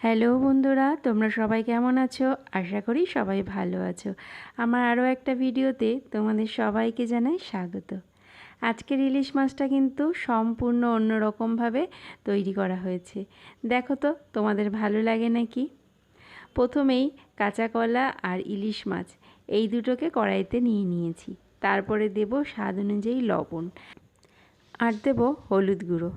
Hello বন্ধুরা, তোমরা সবাই কেমন আছো? আশা করি সবাই ভালো আছো। আমার আরও একটা ভিডিওতে তোমাদের সবাইকে জানাই স্বাগত। আজকের ইলিশ মাছটা কিন্তু সম্পূর্ণ অন্যরকমভাবে তৈরি করা হয়েছে। দেখো তো তোমাদের ভালো লাগে নাকি? প্রথমেই কাঁচা কলা আর ইলিশ মাছ এই দুটোকে কড়াইতে নিয়ে নিয়েছি। তারপরে দেব স্বাদ অনুযায়ী লবণ আর দেব হলুদ গুঁড়ো।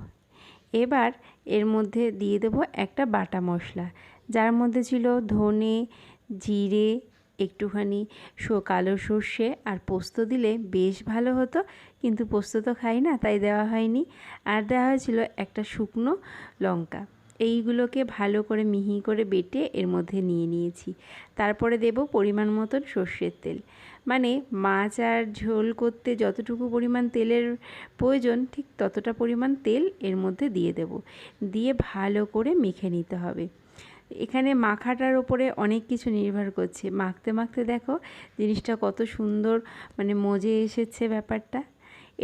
এবার এর মধ্যে দিয়ে দেবো একটা বাটা মশলা, যার মধ্যে ছিল ধনে, জিরে, একটুখানি কালো সর্ষে আর পোস্ত দিলে বেশ ভালো হতো, কিন্তু পোস্ত তো খাই না তাই দেওয়া হয়নি। আর দেওয়া হয়েছিল একটা শুকনো লঙ্কা। এইগুলোকে ভালো করে মিহি করে বেটে এর মধ্যে নিয়ে নিয়েছি। তারপরে দেব পরিমাণ মতন সর্ষের তেল। মানে মাছ আর ঝোল করতে যতটুকু পরিমাণ তেলের প্রয়োজন ঠিক ততটা পরিমাণ তেল এর মধ্যে দিয়ে দেব। দিয়ে ভালো করে মেখে নিতে হবে। এখানে মাখাটার ওপরে অনেক কিছু নির্ভর করছে। মাখতে মাখতে দেখো জিনিসটা কত সুন্দর মজে এসেছে ব্যাপারটা।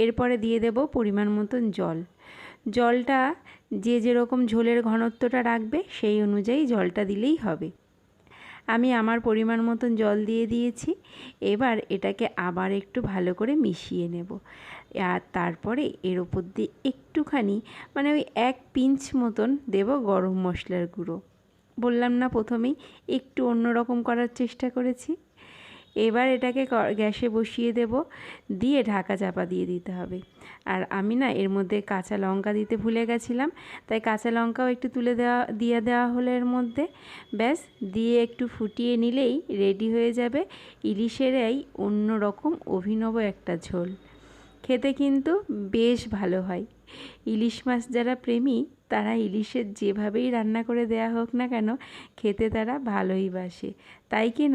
এরপরে দিয়ে দেব পরিমাণ মতন জল। জলটা যে যেরকম ঝোলের ঘনত্বটা রাখবে সেই অনুযায়ী জলটা দিলেই হবে। আমি আমার পরিমাণ মতন জল দিয়ে দিয়েছি। এবার এটাকে আবার একটু ভালো করে মিশিয়ে নেব। আর তারপরে এর ওপর দিয়ে একটুখানি ওই 1 পিঞ্চ মতন দেব গরম মশলার গুঁড়ো। বললাম না প্রথমেই একটু অন্যরকম করার চেষ্টা করেছি। এবার এটাকে গ্যাসে বসিয়ে দেব, দিয়ে ঢাকা চাপা দিয়ে দিতে হবে। আর আমি এর মধ্যে কাঁচা লঙ্কা দিতে ভুলে গেছিলাম, তাই কাঁচা লঙ্কাও একটু দিয়ে দেওয়া হলো এর মধ্যে। ব্যাস, দিয়ে একটু ফুটিয়ে নিলেই রেডি হয়ে যাবে ইলিশের এই অন্যরকম অভিনব একটা ঝোল। খেতে কিন্তু বেশ ভালো হয়। ইলিশ মাছ যারা প্রেমী তারা ইলিশের যেভাবেই রান্না করে দেয়া হোক না কেন খেতে তারা ভালোই বাসে, তাই কি না?